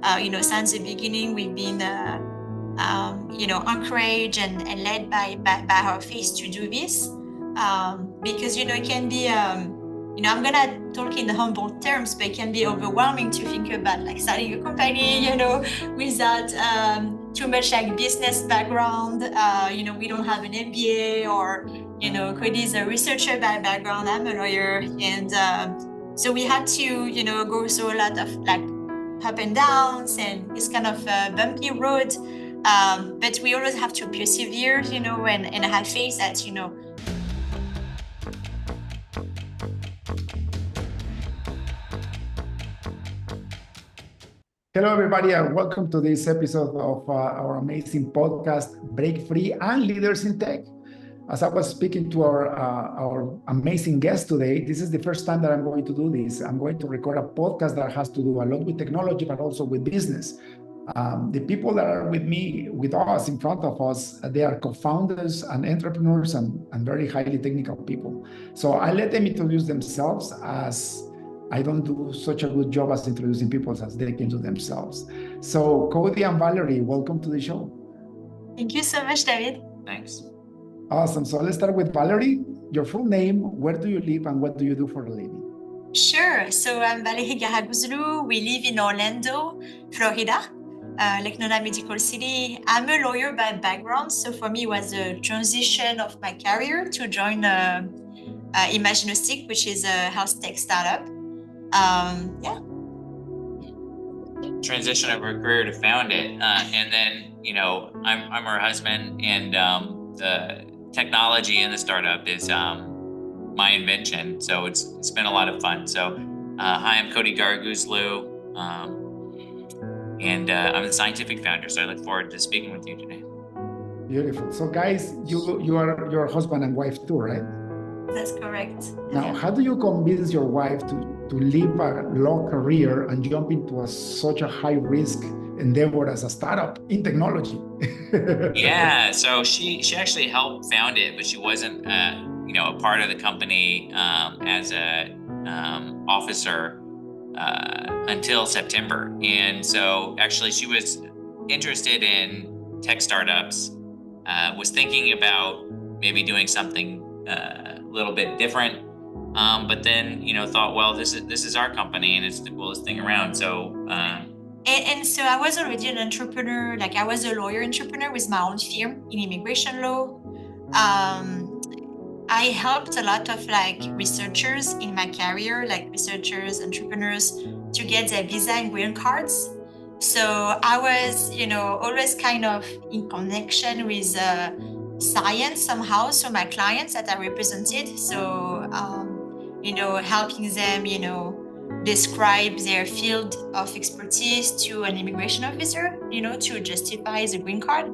Since the beginning, we've been, encouraged and led by our face to do this. Because, it can be, I'm going to talk in humble terms, but it can be overwhelming to think about like starting a company, without too much like business background. We don't have an MBA or, Codi is a researcher by background. I'm a lawyer. And so we had to, go through a lot of like up and downs and it's kind of a bumpy road. But we always have to persevere, and have faith that, Hello, everybody, and welcome to this episode of our amazing podcast, Break Free and Leaders in Tech. As I was speaking to our amazing guest today, this is the first time that I'm going to do this. I'm going to record a podcast that has to do a lot with technology, but also with business. The people that are with us, in front of us, they are co-founders and entrepreneurs and very highly technical people. So I let them introduce themselves, as I don't do such a good job as introducing people as they can do themselves. So Codi and Valerie, welcome to the show. Thank you so much, David. Thanks. Awesome. So let's start with Valerie. Your full name, where do you live, and what do you do for a living? Sure. So I'm Valerie Gharagouzloo. We live in Orlando, Florida, Legnona Medical City. I'm a lawyer by background. So for me, it was a transition of my career to join Imaginostics, which is a health tech startup. Transition of her career to found it. And then, I'm her husband, and the technology in the startup is my invention. So it's been a lot of fun. So hi, I'm Codi Gharagouzloo, and I'm the scientific founder. So I look forward to speaking with you today. Beautiful. So guys, you are your husband and wife too, right? That's correct. Now, how do you convince your wife to leave a law career and jump into such a high-risk endeavor as a startup in technology? Yeah, so she actually helped found it, but she wasn't, a part of the company as a officer until September. And so actually she was interested in tech startups, was thinking about maybe doing something a little bit different, but then thought, well, this is our company and it's the coolest thing around. So and so I was already an entrepreneur. Like I was a lawyer entrepreneur with my own firm in immigration law. I helped a lot of like researchers in my career, like researchers, entrepreneurs, to get their visa and green cards. So I was, always kind of in connection with science somehow. So my clients that I represented. So, helping them, describe their field of expertise to an immigration officer, to justify the green card.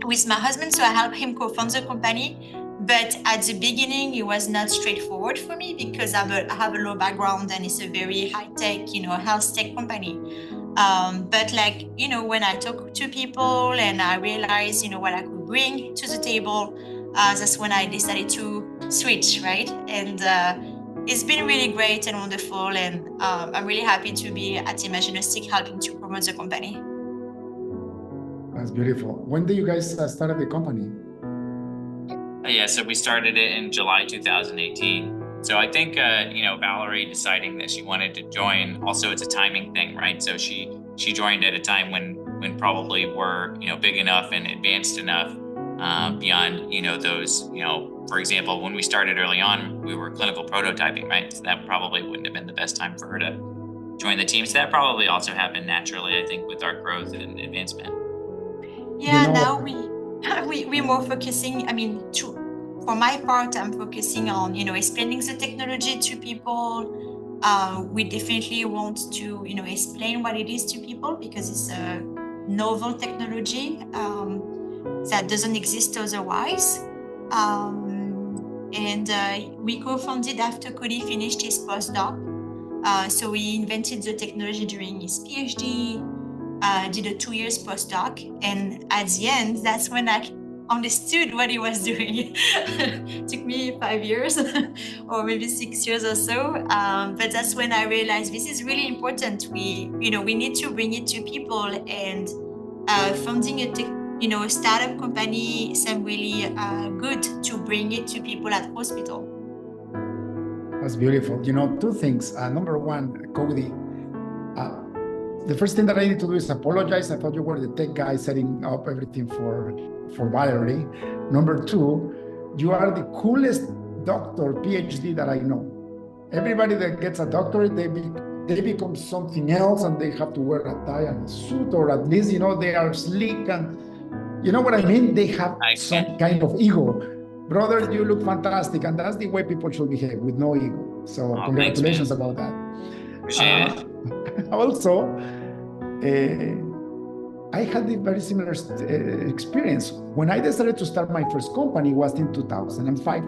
With my husband, so I helped him co-found the company. But at the beginning, it was not straightforward for me because I have a law background and it's a very high-tech, health tech company. But when I talk to people and I realize, what I could bring to the table, that's when I decided to switch, right? And it's been really great and wonderful. And I'm really happy to be at Imaginostics helping to promote the company. That's beautiful. When did you guys start the company? Yeah, so we started it in July 2018. So I think, Valerie deciding that she wanted to join, also it's a timing thing, right? So she joined at a time when probably we're, big enough and advanced enough beyond, those, for example, when we started early on, we were clinical prototyping, right? So that probably wouldn't have been the best time for her to join the team. So that probably also happened naturally, I think, with our growth and advancement. Yeah, now we're more focusing, for my part, I'm focusing on, explaining the technology to people. We definitely want to, explain what it is to people because it's a novel technology that doesn't exist otherwise. We co-founded after Codi finished his postdoc. So we invented the technology during his PhD, did a 2 years postdoc. And at the end, that's when I understood what he was doing. Took me 5 years or maybe 6 years or so. But that's when I realized this is really important. We need to bring it to people, and funding a startup company seemed really good to bring it to people at hospital. That's beautiful. Two things. Number one, Cody, the first thing that I need to do is apologize. I thought you were the tech guy setting up everything for Valerie. Number two, you are the coolest doctor, PhD that I know. Everybody that gets a doctorate, they become something else, and they have to wear a tie and a suit, or at least, they are sleek, and you know what I mean? They have some kind of ego. Brother, you look fantastic, and that's the way people should behave, with no ego. So congratulations about that. Appreciate it. Also, I had a very similar experience. When I decided to start my first company, it was in 2005.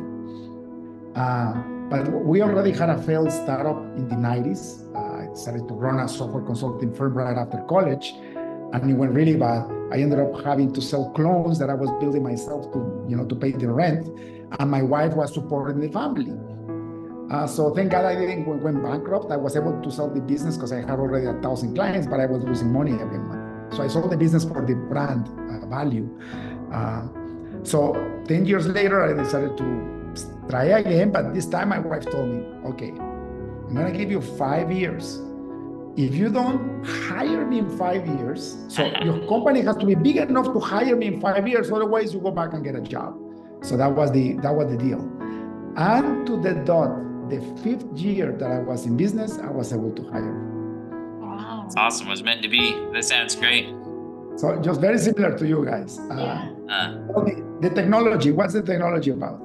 But we already had a failed startup in the 90s. I decided to run a software consulting firm right after college, and it went really bad. I ended up having to sell clones that I was building myself to pay the rent, and my wife was supporting the family. So thank God I didn't went bankrupt. I was able to sell the business because I had already 1,000 clients, but I was losing money every month. So I sold the business for the brand value. So 10 years later, I decided to try again, but this time my wife told me, okay, I'm gonna give you 5 years. If you don't hire me in 5 years, so your company has to be big enough to hire me in 5 years, otherwise you go back and get a job. So that was the deal. And to the dot, the 5th year that I was in business, I was able to hire. Wow. It's awesome. It was meant to be. That sounds great. So just very similar to you guys. Tell me, the technology, what's the technology about?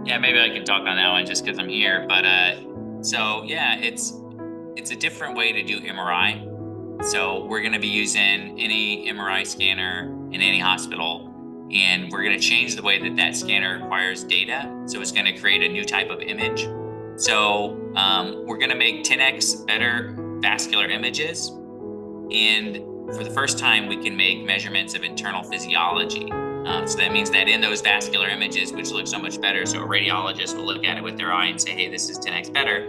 Yeah, maybe I can talk on that one just because I'm here. But so yeah, it's a different way to do MRI. So we're going to be using any MRI scanner in any hospital, and we're going to change the way that scanner acquires data. So it's going to create a new type of image. So we're going to make 10x better vascular images. And for the first time, we can make measurements of internal physiology. So that means that in those vascular images, which look so much better, so a radiologist will look at it with their eye and say, hey, this is 10x better.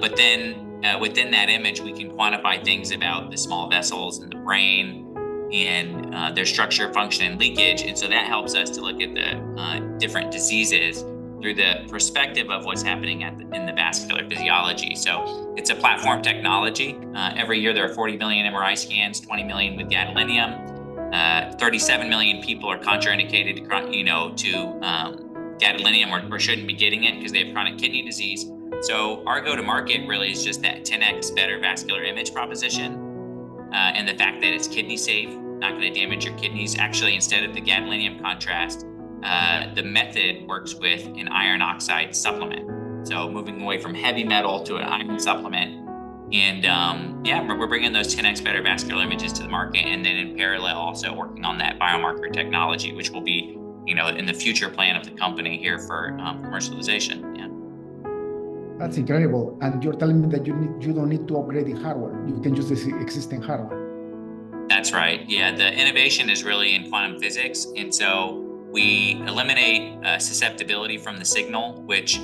But then within that image, we can quantify things about the small vessels in the brain and their structure, function, and leakage. And so that helps us to look at the different diseases through the perspective of what's happening in the vascular physiology. So it's a platform technology. Every year there are 40 million MRI scans, 20 million with gadolinium. 37 million people are contraindicated to gadolinium or shouldn't be getting it because they have chronic kidney disease. So our go-to-market really is just that 10x better vascular image proposition, and the fact that it's kidney safe, not going to damage your kidneys. Actually, instead of the gadolinium contrast, the method works with an iron oxide supplement. So moving away from heavy metal to an iron supplement. And we're bringing those 10x better vascular images to the market, and then in parallel also working on that biomarker technology, which will be, in the future plan of the company here for commercialization. Yeah. That's incredible. And you're telling me that you don't need to upgrade the hardware. You can use the existing hardware. That's right. Yeah, the innovation is really in quantum physics. And so we eliminate susceptibility from the signal, which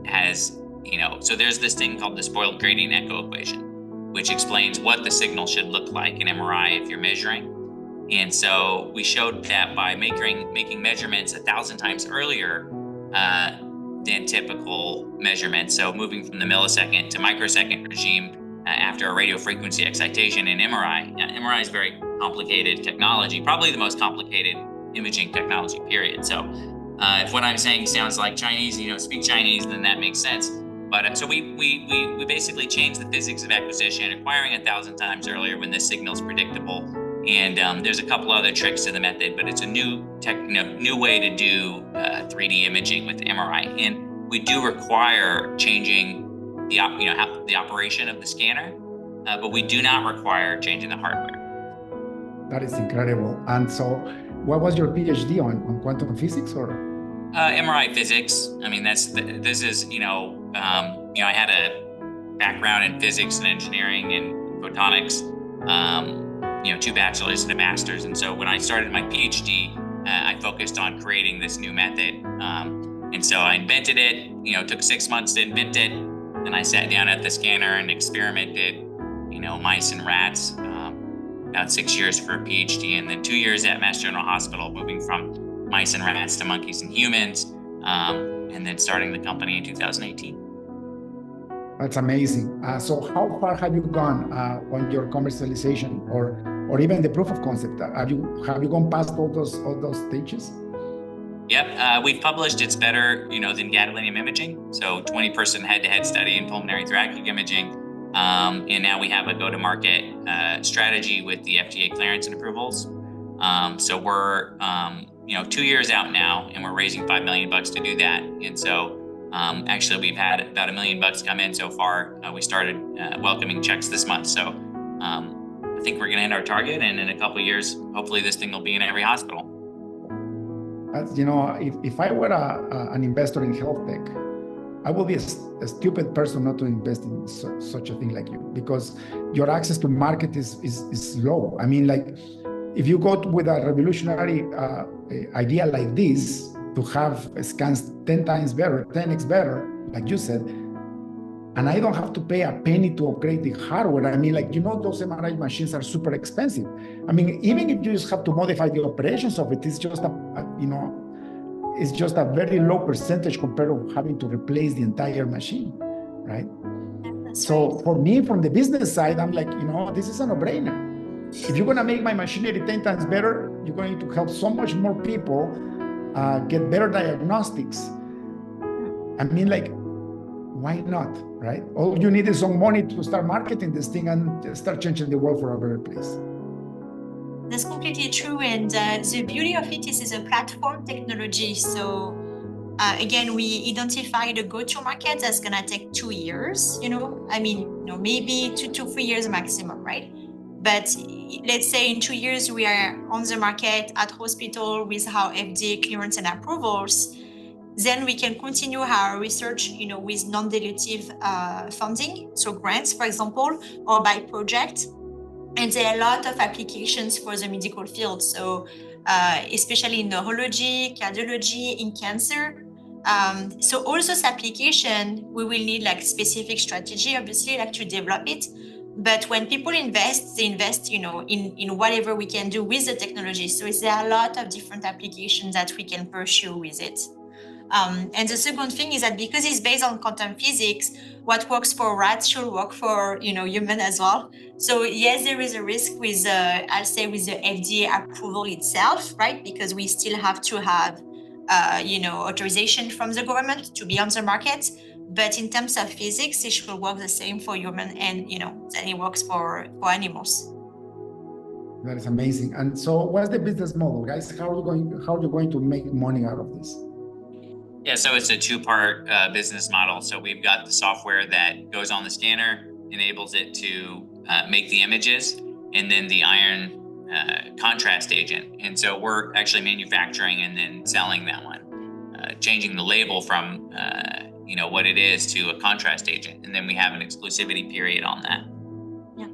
has, so there's this thing called the spoiled gradient echo equation, which explains what the signal should look like in MRI if you're measuring. And so we showed that by making measurements 1,000 times earlier than typical measurements. So moving from the millisecond to microsecond regime after a radio frequency excitation in MRI. Now, MRI is very complicated technology, probably the most complicated imaging technology, period. So if what I'm saying sounds like Chinese, speak Chinese, then that makes sense. But so we basically changed the physics of acquisition, acquiring 1,000 times earlier when this signal is predictable. And there's a couple other tricks to the method, but it's a new way to do 3D imaging with MRI. And we do require changing the operation of the scanner, but we do not require changing the hardware. That is incredible. And so, what was your PhD on quantum physics or? MRI physics. I mean, I had a background in physics and engineering and photonics. 2 bachelors and a master's. And so when I started my PhD, I focused on creating this new method. And so I invented it, took 6 months to invent it. Then I sat down at the scanner and experimented, mice and rats, about 6 years for a PhD, and then 2 years at Mass General Hospital, moving from mice and rats to monkeys and humans, and then starting the company in 2018. That's amazing. So how far have you gone on your commercialization or even the proof of concept? Have you gone past all those stages? Yep, we've published it's better, than gadolinium imaging. So 20-person head-to-head study in pulmonary thoracic imaging. And now we have a go-to-market strategy with the FDA clearance and approvals. So we're, 2 years out now, and we're raising $5 million to do that. And so actually, we've had about $1 million come in so far. We started welcoming checks this month. So I think we're going to hit our target, and in a couple of years, hopefully this thing will be in every hospital. If I were an investor in health tech, I will be a stupid person not to invest in such a thing like you, because your access to market is low. I mean, like, if you go with a revolutionary idea like this, to have scans 10 times better, 10x better, like you said, and I don't have to pay a penny to upgrade the hardware. I mean, like, those MRI machines are super expensive. I mean, even if you just have to modify the operations of it, it's just it's just a very low percentage compared to having to replace the entire machine, right? So for me, from the business side, I'm like, this is a no-brainer. If you're going to make my machinery 10 times better, you're going to help so much more people get better diagnostics. I mean, like, why not, right? All you need is some money to start marketing this thing and start changing the world for a better place. That's completely true. And the beauty of it is a platform technology. So again, we identify the go-to market that's going to take 2 years, maybe 2 to 3 years maximum, right? But let's say in 2 years, we are on the market at hospital with our FDA clearance and approvals. Then we can continue our research, with non-dilutive funding, so grants, for example, or by project. And there are a lot of applications for the medical field. So especially in neurology, cardiology, in cancer. So all those applications, we will need like specific strategy, obviously, like to develop it. But when people invest, they invest, in whatever we can do with the technology. So there are a lot of different applications that we can pursue with it. And the second thing is that because it's based on quantum physics, what works for rats should work for human as well. So yes, there is a risk with I'll say with the FDA approval itself, right? Because we still have to have authorization from the government to be on the market. But in terms of physics, it should work the same for human, and then it works for animals. That is amazing. And so, what's the business model, guys? How are you going to make money out of this? Yeah, so it's a two-part business model. So we've got the software that goes on the scanner, enables it to make the images, and then the iron contrast agent. And so we're actually manufacturing and then selling that one, changing the label from what it is to a contrast agent, and then we have an exclusivity period on that. Yeah.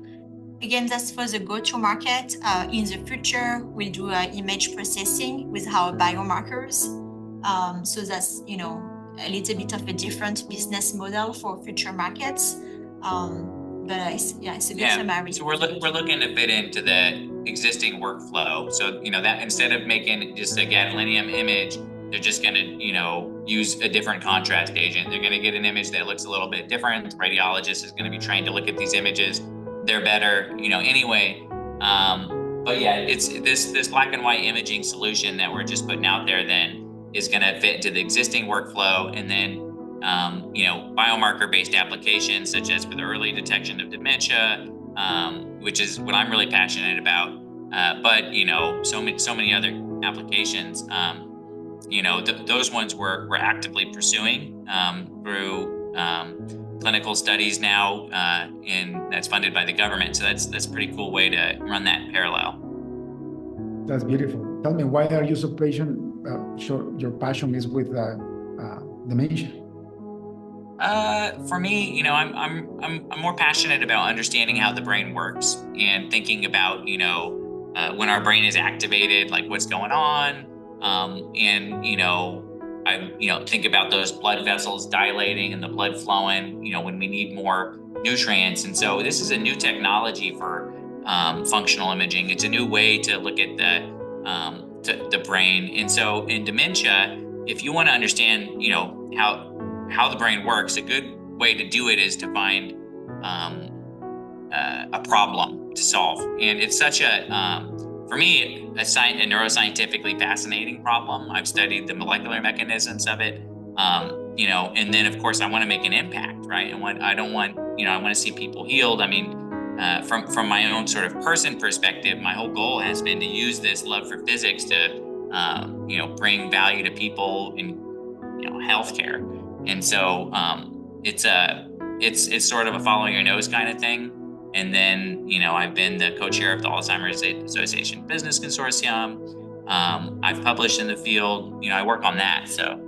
Again, that's for the go-to market. In the future, we'll do image processing with our biomarkers. So that's, a little bit of a different business model for future markets. But it's a good summary. So we're looking to fit into the existing workflow. So, that instead of making just a gadolinium image, they're just going to, use a different contrast agent. They're going to get an image that looks a little bit different. The radiologist is going to be trained to look at these images. They're better, anyway. But yeah, it's this black and white imaging solution that we're just putting out there then is going to fit into the existing workflow, and then biomarker-based applications such as for the early detection of dementia, which is what I'm really passionate about. But so many other applications. Those ones we're actively pursuing through clinical studies now, and that's funded by the government. So that's a pretty cool way to run that parallel. That's beautiful. Tell me, why are you so patient? Sure, your passion is with dementia. For me, I'm more passionate about understanding how the brain works and thinking about when our brain is activated, like what's going on. And, I think about those blood vessels dilating and the blood flowing, when we need more nutrients. And so this is a new technology for functional imaging. It's a new way to look at the brain. And so in dementia, if you want to understand, how the brain works, a good way to do it is to find a problem to solve. And it's such for me, a neuroscientifically fascinating problem. I've studied the molecular mechanisms of it, and then of course I want to make an impact, right? And I want to see people healed. I mean, from my own sort of person perspective, my whole goal has been to use this love for physics to, bring value to people in, healthcare. And so it's sort of a follow your nose kind of thing. And then, I've been the co-chair of the Alzheimer's Association Business Consortium. I've published in the field, I work on that. So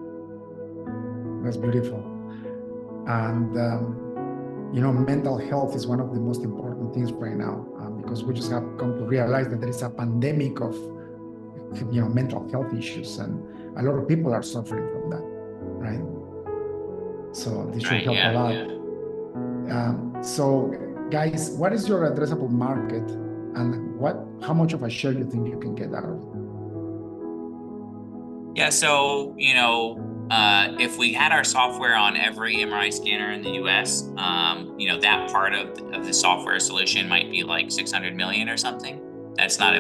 that's beautiful. And, mental health is one of the most important things right now, because we just have come to realize that there is a pandemic of, mental health issues, and a lot of people are suffering from that, right? So this should help a lot. Yeah. So guys, what is your addressable market, and how much of a share you think you can get out of it? Yeah, so, if we had our software on every MRI scanner in the US, that part of the software solution might be like 600 million or something. That's not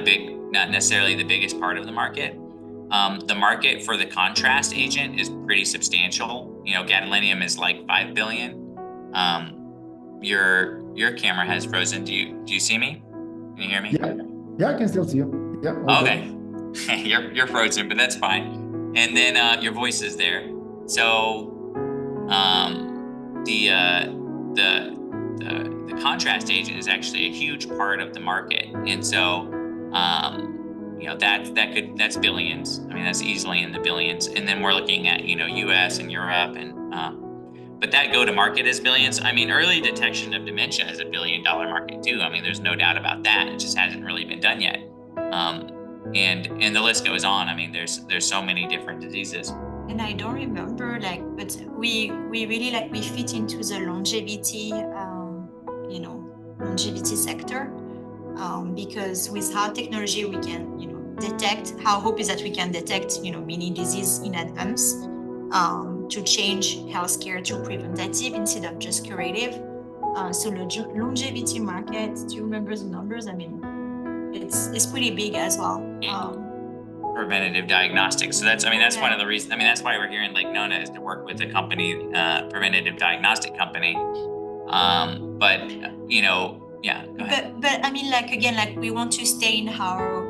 necessarily the biggest part of the market. The market for the contrast agent is pretty substantial. Gadolinium is like 5 billion. Your camera has frozen. Do you see me? Can you hear me? Yeah, I can still see you. Yeah. Okay. You're frozen, but that's fine. And then your voice is there. So the contrast agent is actually a huge part of the market, and so that's billions. I mean, that's easily in the billions. And then we're looking at US and Europe, and but that go-to-market is billions. I mean, early detection of dementia is $1 billion market too. I mean, there's no doubt about that. It just hasn't really been done yet. And the list goes on. I mean, there's so many different diseases. And I don't remember, but we really we fit into the longevity, longevity sector, because with our technology we can, detect. Our hope is that we can detect, many diseases in advance, to change healthcare to preventative instead of just curative. So the longevity market, do you remember the numbers? I mean, it's pretty big as well. Preventative diagnostic. So that's one of the reasons. I mean, that's why we're here in Lake Nona, is to work with a company, preventative diagnostic company. But go ahead. But I mean, again, we want to stay in our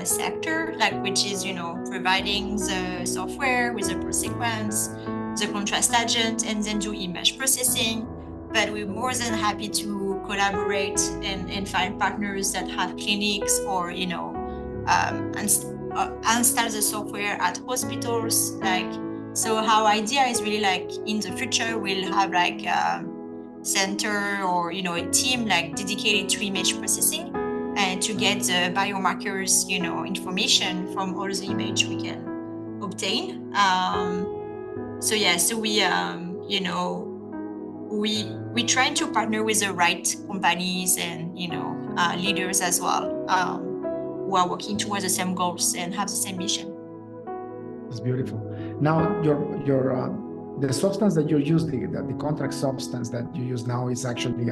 sector, which is, providing the software with the per sequence, the contrast agent, and then do image processing. But we're more than happy to collaborate and find partners that have clinics or, install the software at hospitals. So our idea is really in the future, we'll have a center or, a team dedicated to image processing and to get the biomarkers, information from all the image we can obtain. So we trying to partner with the right companies and, leaders as well, who are working towards the same goals and have the same mission. That's beautiful. Now, the substance that you use, the contract substance that you use now, is actually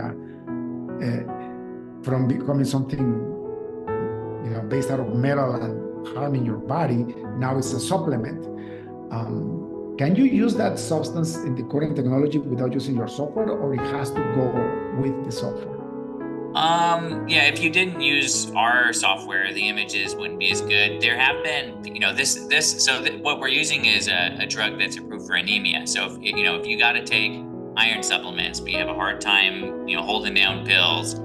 from becoming something, based out of metal and harming your body. Now it's a supplement. Can you use that substance in the current technology without using your software, or it has to go with the software? If you didn't use our software, the images wouldn't be as good. There have been, what we're using is a drug that's approved for anemia. So if you got to take iron supplements, but you have a hard time, holding down pills,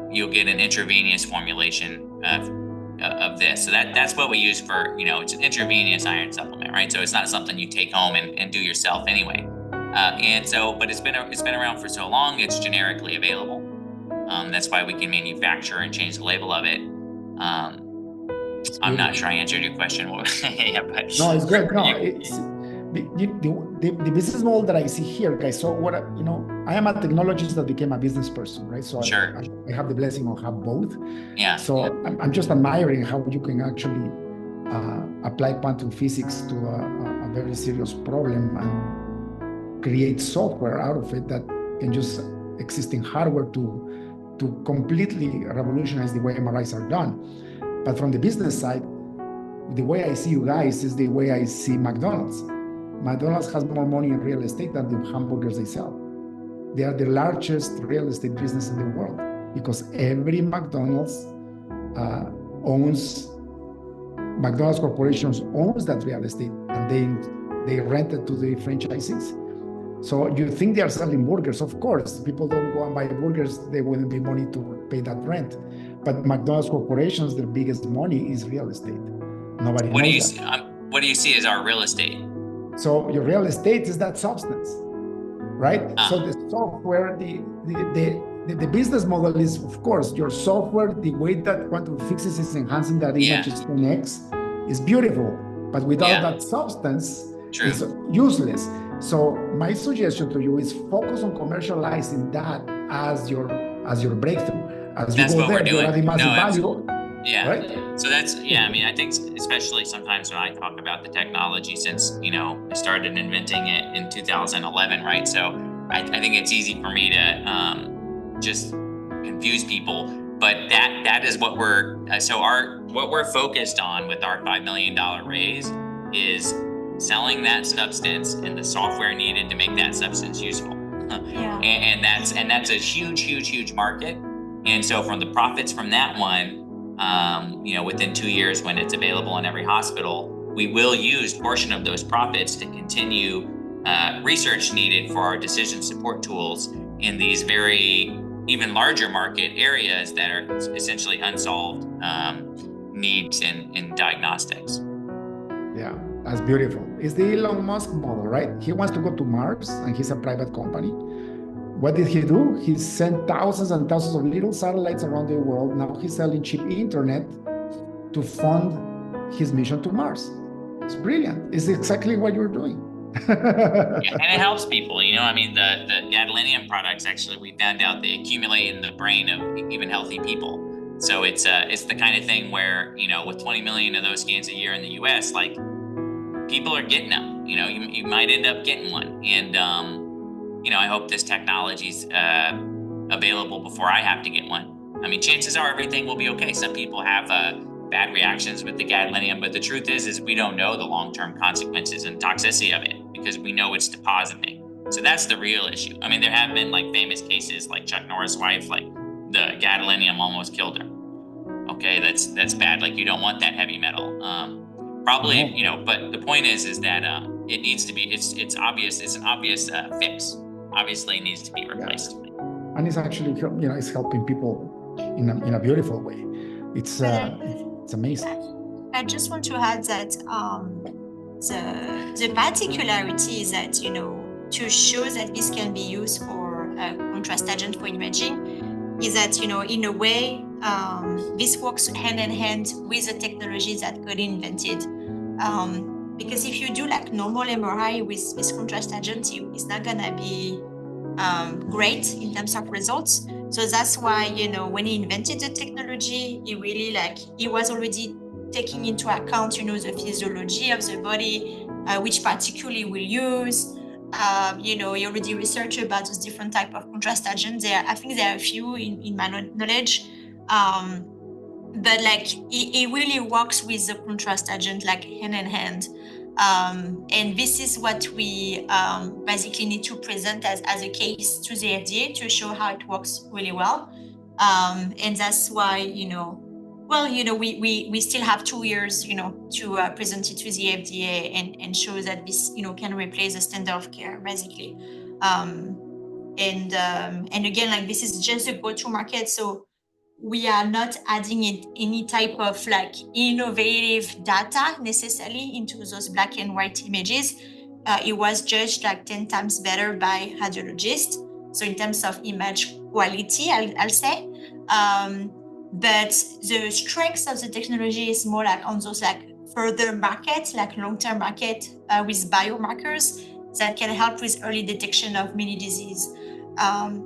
you'll get an intravenous formulation of this. So that's what we use for, it's an intravenous iron supplement, right? So it's not something you take home and do yourself anyway. But it's been around for so long, it's generically available. That's why we can manufacture and change the label of it. I'm not sure I answered your question. Yeah, but no, it's good. No, it's the business model that I see here, guys. So what I am a technologist that became a business person, right? So sure. I have the blessing of have both. Yeah. So I'm just admiring how you can actually apply quantum physics to a very serious problem and create software out of it that can use existing hardware to completely revolutionize the way MRIs are done. But from the business side, the way I see you guys is the way I see McDonald's. McDonald's has more money in real estate than the hamburgers they sell. They are the largest real estate business in the world because every McDonald's McDonald's corporations owns that real estate and they rent it to the franchisees. So you think they are selling burgers? Of course, people don't go and buy burgers. There wouldn't be money to pay that rent. But McDonald's corporations, their biggest money is real estate. Nobody knows that. What do you see as our real estate? So your real estate is that substance, right? So the software, the business model is, of course, your software, the way that quantum physics is enhancing that image is 10x is beautiful. But without that substance, it's useless. So my suggestion to you is focus on commercializing that as your breakthrough. As that's you go what there, we're doing. you're adding massive value. Yeah. Right? So that's, I mean, I think especially sometimes when I talk about the technology, since, I started inventing it in 2011, right? So I think it's easy for me to just confuse people, but that is what what we're focused on with our $5 million raise is selling that substance and the software needed to make that substance useful. And that's a huge market. And so from the profits from that one, within 2 years when it's available in every hospital, we will use portion of those profits to continue research needed for our decision support tools in these very even larger market areas that are essentially unsolved needs in diagnostics. Yeah, that's beautiful. It's the Elon Musk model, right? He wants to go to Mars and he's a private company. What did he do? He sent thousands and thousands of little satellites around the world. Now he's selling cheap internet to fund his mission to Mars. It's brilliant. It's exactly what you're doing. And it helps people, I mean, the gadolinium products, actually, we found out they accumulate in the brain of even healthy people. So it's the kind of thing where, with 20 million of those scans a year in the US, like, people are getting them, you might end up getting one. And, I hope this technology's available before I have to get one. I mean, chances are everything will be okay. Some people have bad reactions with the gadolinium, but the truth is we don't know the long-term consequences and toxicity of it because we know it's depositing. So that's the real issue. I mean, there have been like famous cases like Chuck Norris' wife, like the gadolinium almost killed her. Okay, that's bad. Like, you don't want that heavy metal. Probably, but the point is that it needs to be, it's obvious, it's an obvious fix. Obviously, it needs to be replaced. Yeah. And it's actually, it's helping people in a beautiful way. It's amazing. I just want to add that the particularity is that, to show that this can be used for a contrast agent for imaging is that, in a way, this works hand in hand with the technology that Codi invented. Because if you do like normal MRI with contrast agent, it's not gonna be great in terms of results. So that's why, when he invented the technology, he was already taking into account, the physiology of the body, which particularly we'll use. He already researched about those different type of contrast agents. I think there are a few in my knowledge. But like it really works with the contrast agent like hand in hand. And this is what we basically need to present as a case to the FDA to show how it works really well. And that's why, we still have 2 years, to present it to the FDA and show that this, can replace the standard of care, basically. And again, like this is just a go-to market. So we are not adding any type of like innovative data necessarily into those black and white images. It was judged like 10 times better by radiologists. So in terms of image quality, I'll say. But the strength of the technology is more like on those like further markets, like long-term market with biomarkers that can help with early detection of many disease.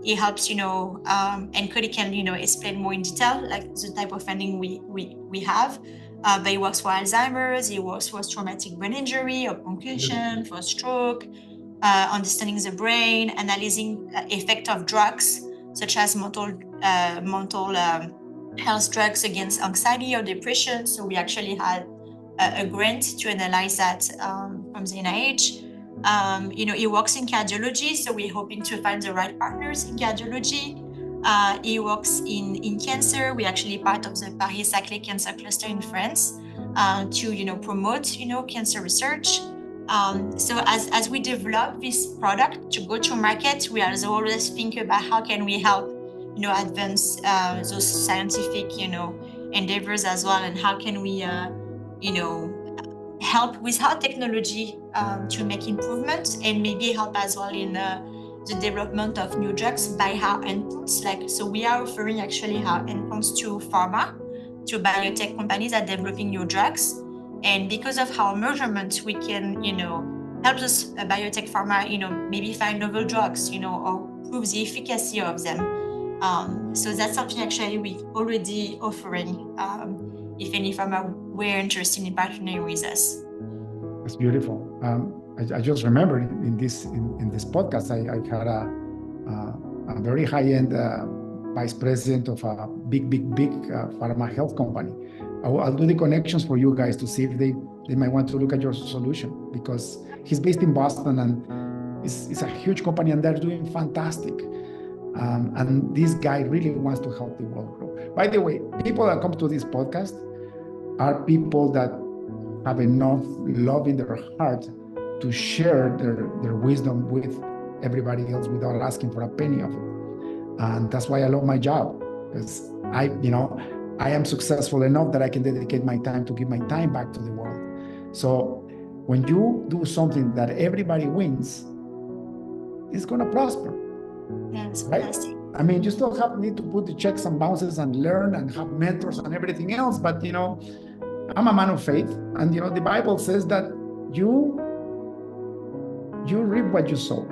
It helps, and Codi can, explain more in detail, like the type of funding we have. But it works for Alzheimer's, it works for traumatic brain injury or concussion, for stroke, understanding the brain, analyzing effect of drugs such as mental health drugs against anxiety or depression. So we actually had a grant to analyze that from the NIH. It works in cardiology, so we're hoping to find the right partners in cardiology. It works in cancer. We're actually part of the Paris-Saclay Cancer Cluster in France to promote cancer research. So as we develop this product to go to market, we always think about how can we help advance those scientific endeavors as well, and how can we help with our technology to make improvements, and maybe help as well in the development of new drugs by our endpoints. So we are offering actually our endpoints to pharma, to biotech companies that are developing new drugs. And because of our measurements, we can, help those biotech pharma, maybe find novel drugs, or prove the efficacy of them. So that's something actually we already offering. If any pharma were interested in partnering with us. That's beautiful. I just remembered in this podcast, I had a very high-end vice president of a big pharma health company. I'll do the connections for you guys to see if they might want to look at your solution, because he's based in Boston and it's a huge company and they're doing fantastic. And this guy really wants to help the world grow. By the way, people that come to this podcast are people that have enough love in their heart to share their wisdom with everybody else without asking for a penny of it. And that's why I love my job, because I am successful enough that I can dedicate my time to give my time back to the world. So when you do something that everybody wins, it's going to prosper. That's right? fantastic. I mean, you still need to put the checks and balances and learn and have mentors and everything else. But, I'm a man of faith. And, the Bible says that you reap what you sow.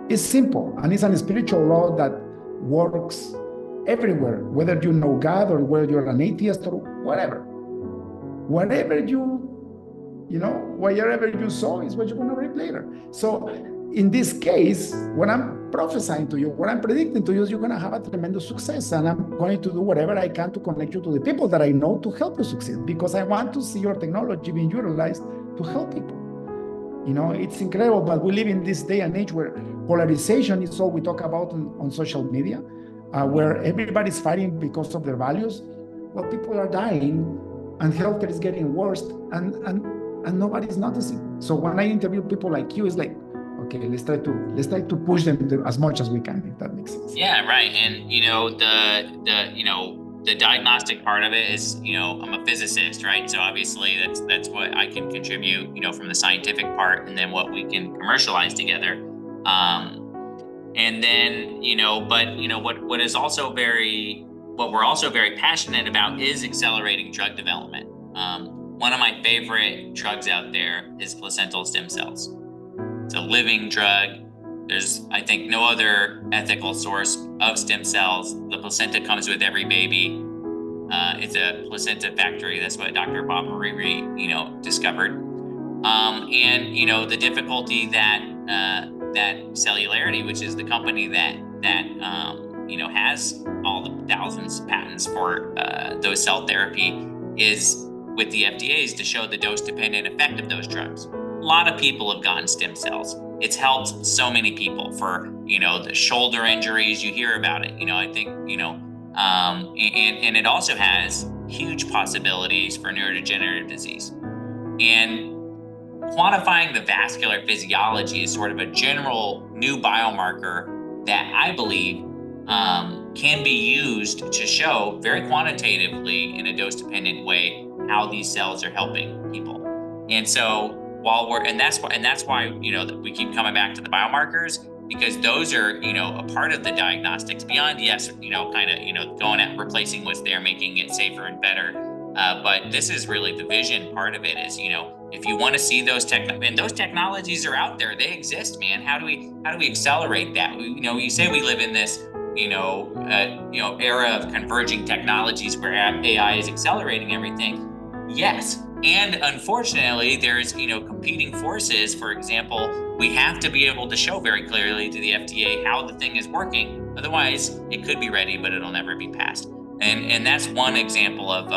It's simple. And it's a spiritual law that works everywhere, whether you know God or whether you're an atheist or whatever. Wherever wherever you sow is what you're going to reap later. So in this case, what I'm prophesying to you, what I'm predicting to you is you're going to have a tremendous success. And I'm going to do whatever I can to connect you to the people that I know to help you succeed, because I want to see your technology being utilized to help people. It's incredible, but we live in this day and age where polarization is all we talk about on social media, where everybody's fighting because of their values. Well, people are dying and healthcare is getting worse and nobody's noticing. So when I interview people like you, it's like, okay, let's try to push them as much as we can, if that makes sense. Yeah, right. And the diagnostic part of it is, I'm a physicist, right? So obviously that's what I can contribute, from the scientific part, and then what we can commercialize together. And then, what is also what we're also very passionate about is accelerating drug development. One of my favorite drugs out there is placental stem cells. It's a living drug. There's, I think, no other ethical source of stem cells. The placenta comes with every baby. It's a placenta factory. That's what Dr. Bob Mariri, discovered. And the difficulty that Cellularity, which is the company that has all the thousands of patents for those cell therapy, is with the FDA, is to show the dose-dependent effect of those drugs. A lot of people have gotten stem cells. It's helped so many people for, the shoulder injuries. You hear about it, I think, and it also has huge possibilities for neurodegenerative disease. And quantifying the vascular physiology is sort of a general new biomarker that I believe can be used to show very quantitatively in a dose-dependent way how these cells are helping people. And so that's why that we keep coming back to the biomarkers, because those are, a part of the diagnostics beyond, yes, going out, replacing what's there, making it safer and better. But this is really the vision part of it is, if you want to see those and those technologies are out there, they exist, man. How do we accelerate that? You say we live in this, era of converging technologies where AI is accelerating everything. Yes. And unfortunately, there's, competing forces. For example, we have to be able to show very clearly to the FDA how the thing is working. Otherwise, it could be ready, but it'll never be passed. And that's one example of,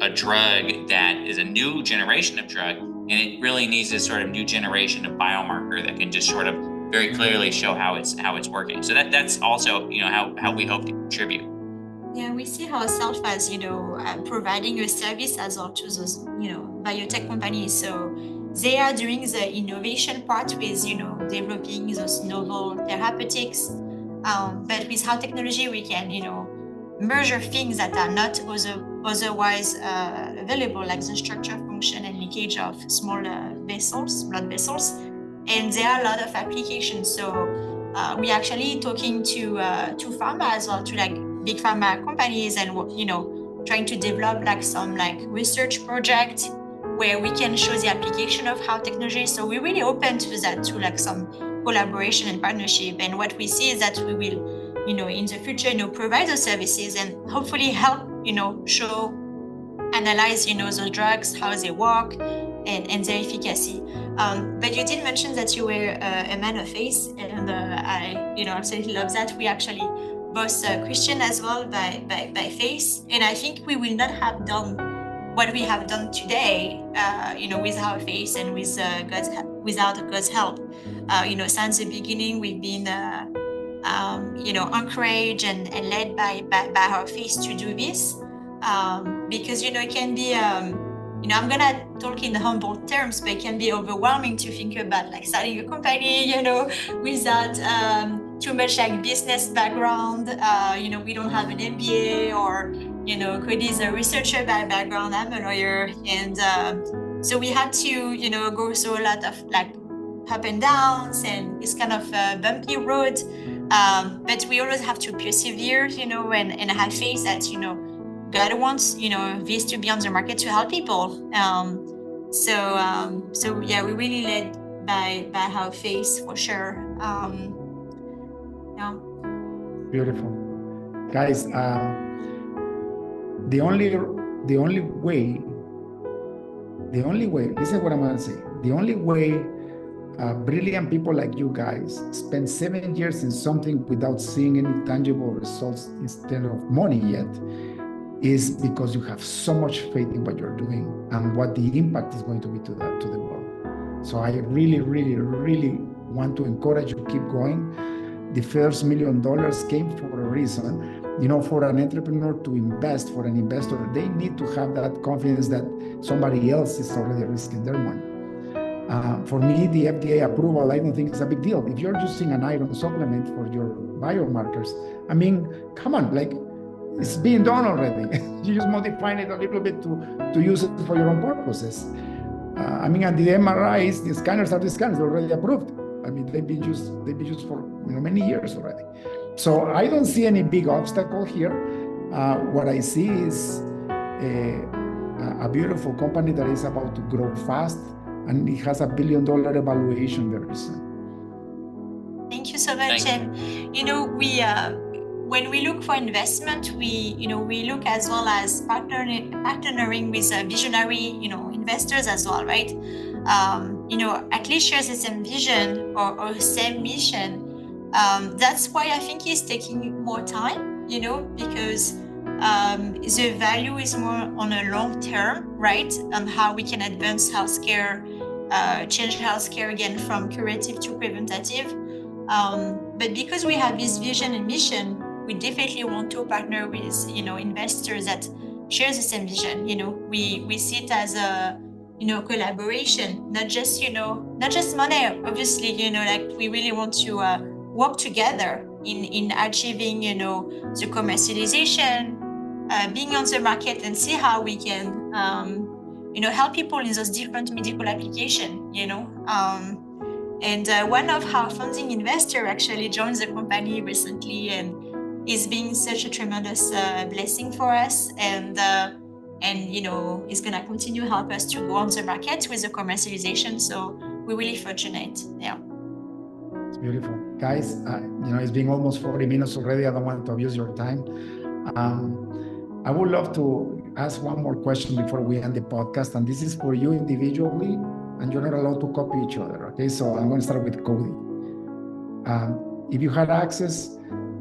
a drug that is a new generation of drug. And it really needs this sort of new generation of biomarker that can just sort of very clearly show how it's working. So that's also, how we hope to contribute. Yeah, we see ourselves as, providing a service as well to those, biotech companies. So they are doing the innovation part with, developing those novel therapeutics. But with our technology, we can, measure things that are not otherwise available, like the structure, function, and leakage of small blood vessels. And there are a lot of applications. So we're actually talking to pharma as well, to like big pharma companies, and trying to develop like some like research project where we can show the application of our technology. So we're really open to that, to like some collaboration and partnership. And what we see is that we will, in the future, provide those services and hopefully help, show, analyze, those drugs, how they work, and their efficacy. But you did mention that you were a man of faith, and I, absolutely love that. We actually both Christian as well by faith, and I think we will not have done what we have done today, with our faith and with without God's help. Since the beginning, we've been, encouraged and led by our faith to do this, because it can be. I'm gonna talk in humble terms, but it can be overwhelming to think about like starting a company, without too much like business background. We don't have an MBA, or Codi is a researcher by background. I'm a lawyer, and so we had to go through a lot of like up and downs, and it's kind of a bumpy road. But we always have to persevere, and have faith that God wants, this to be on the market to help people. So yeah, we really led by our faith for sure. Yeah. Beautiful, guys. The only way. This is what I'm gonna say. The only way brilliant people like you guys spend 7 years in something without seeing any tangible results instead of money yet, is because you have so much faith in what you're doing and what the impact is going to be to the world. So I really, really, really want to encourage you to keep going. The first $1 million came for a reason. For an entrepreneur to invest, for an investor, they need to have that confidence that somebody else is already risking their money. For me, the FDA approval, I don't think it's a big deal. If you're using an iron supplement for your biomarkers, I mean, come on, like, it's being done already. You just modifying it a little bit to use it for your own purposes. And the MRIs, the scanners are already approved. They've been used for many years already. So I don't see any big obstacle here. What I see is a beautiful company that is about to grow fast, and it has $1 billion evaluation very soon. Thank you so much. And we when we look for investment, we look as well as partnering with visionary investors as well, right? At least shares the same vision or same mission. That's why I think it's taking more time, because the value is more on a long term, right? On how we can advance healthcare, change healthcare again from curative to preventative. But because we have this vision and mission, we definitely want to partner with investors that share the same vision. We see it as a collaboration, not just money. Obviously, like we really want to work together in achieving the commercialization, being on the market, and see how we can help people in those different medical applications. And one of our founding investors actually joined the company recently, and it's been such a tremendous blessing for us. And he's gonna continue to help us to go on the market with the commercialization. So we're really fortunate. Yeah. It's beautiful, guys. It's been almost 40 minutes already. I don't want to abuse your time. I would love to ask one more question before we end the podcast, and this is for you individually, and you're not allowed to copy each other. Okay, so I'm going to start with Cody. If you had access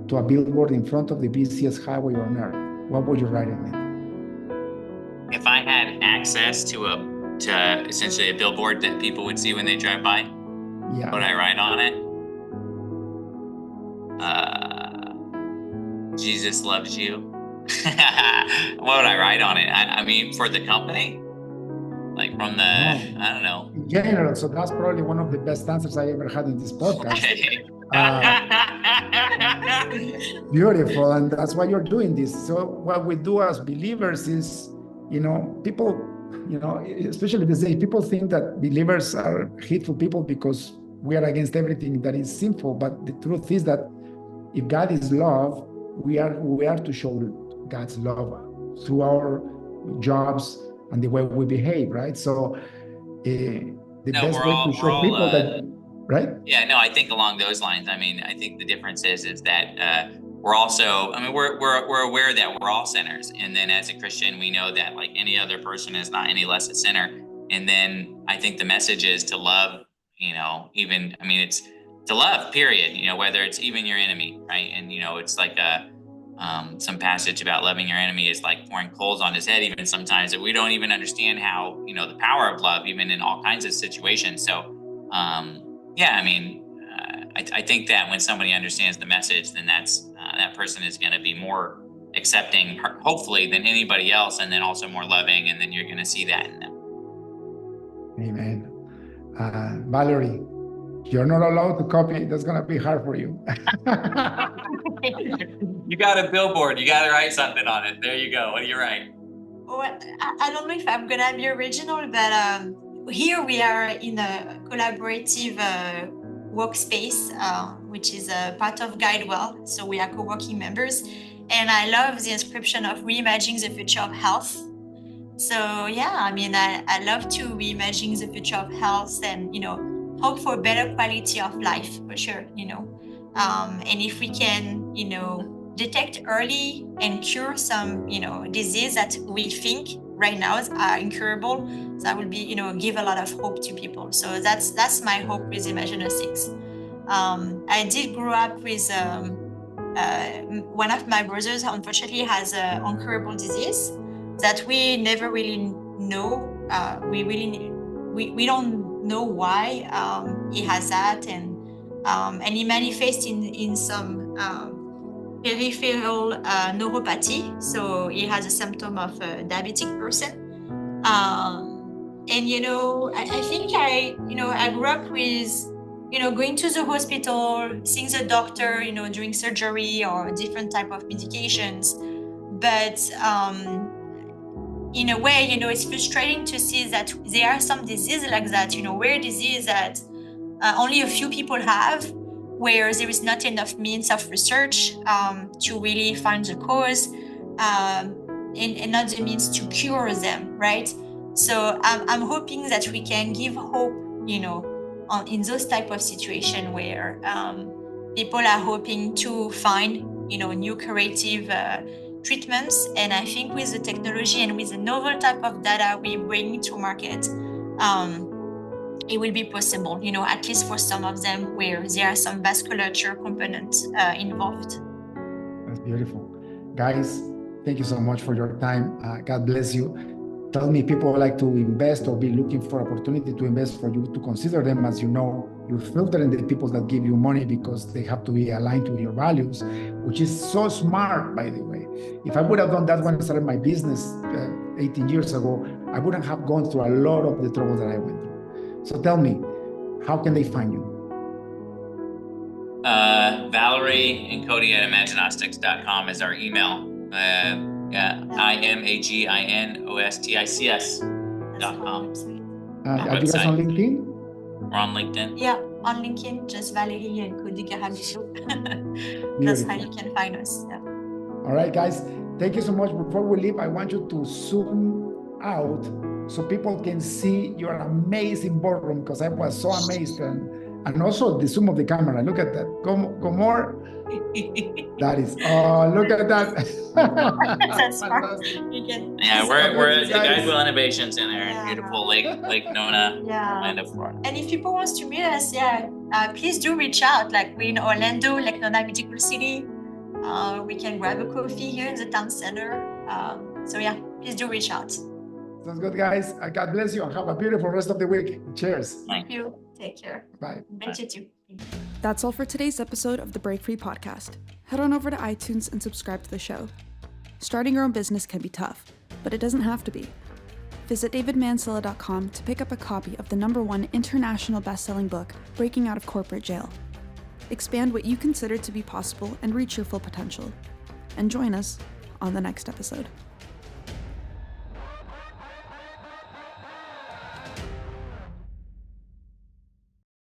to a billboard in front of the busiest highway on earth, what would you write in it? If I had access to essentially a billboard that people would see when they drive by, Yeah. what would I write on it? Jesus loves you. What would I write on it? I mean, for the company? Like from the, I don't know. In general, so that's probably one of the best answers I ever had in this podcast. Beautiful, and that's why you're doing this. So what we do as believers is, people, especially these days, people think that believers are hateful people because we are against everything that is sinful. But the truth is that if God is love, we are to show God's love through our jobs and the way we behave, right? So the best way to show people that, right? Yeah, no, I think along those lines. I mean, I think the difference is that we're also, we're aware that we're all sinners, and then as a Christian, we know that like any other person is not any less a sinner. And then I think the message is to love, it's to love, period. Whether it's even your enemy, right? And it's like some passage about loving your enemy is like pouring coals on his head, even sometimes that we don't even understand how, the power of love, even in all kinds of situations. So, I think that when somebody understands the message, then that person is going to be more accepting, hopefully, than anybody else, and then also more loving, and then you're going to see that in them. Amen. Valerie, you're not allowed to copy. That's going to be hard for you. You got a billboard. You got to write something on it. There you go. What do you write? Well, I don't know if I'm going to be original, but here we are in a collaborative workspace, which is a part of GuideWell. So we are co-working members. And I love the inscription of reimagining the future of health. So yeah, I love to reimagine the future of health and, hope for better quality of life, for sure, and if we can, detect early and cure some, disease that we think right now are incurable, that will be, give a lot of hope to people. So that's my hope with Imaginostics. I did grow up with one of my brothers, unfortunately, has an incurable disease that we never really know. We don't know why he has that, and he manifests in some peripheral neuropathy. So he has a symptom of a diabetic person. I think I grew up with, going to the hospital, seeing the doctor, during surgery or different type of medications. But in a way, it's frustrating to see that there are some diseases like that, rare disease that only a few people have, where there is not enough means of research to really find the cause and not the means to cure them, right? So I'm hoping that we can give hope, in those type of situations where people are hoping to find, new creative treatments. And I think with the technology and with the novel type of data we bring to market, it will be possible, at least for some of them where there are some vasculature components involved. That's beautiful. Guys, thank you so much for your time. God bless you. Tell me, people like to invest or be looking for opportunity to invest, for you to consider them. As you know, you're filtering the people that give you money because they have to be aligned to your values, which is so smart, by the way. If I would have done that when I started my business 18 years ago, I wouldn't have gone through a lot of the trouble that I went through. So tell me, how can they find you? Valerie and Codi at Imaginostics.com is our email. IMAGINOSTICS.com. Are you guys on LinkedIn? We're on LinkedIn. Yeah. on LinkedIn, just Valerie and Codi Gharagouzloo. That's how you can find us. Yeah. All right, guys, thank you so much. Before we leave, I want you to zoom out so people can see your amazing boardroom, because I was so amazed, and also the zoom of the camera. Look at that. Go more. That is, look at that. That's Fantastic. Yeah, we're at the Gharagouzloo Innovations in there in beautiful Lake Nona, Orlando, Florida. And if people want to meet us, please do reach out. Like, we're in Orlando, Lake Nona, Medical City. We can grab a coffee here in the town center. So please do reach out. Sounds good, guys. God bless you and have a beautiful rest of the week. Cheers. Thank you. Take care. Bye. Thank you too. That's all for today's episode of the Break Free podcast. Head on over to iTunes and subscribe to the show. Starting your own business can be tough, but it doesn't have to be. Visit davidmansilla.com to pick up a copy of the #1 international best-selling book, Breaking Out of Corporate Jail. Expand what you consider to be possible and reach your full potential. And join us on the next episode.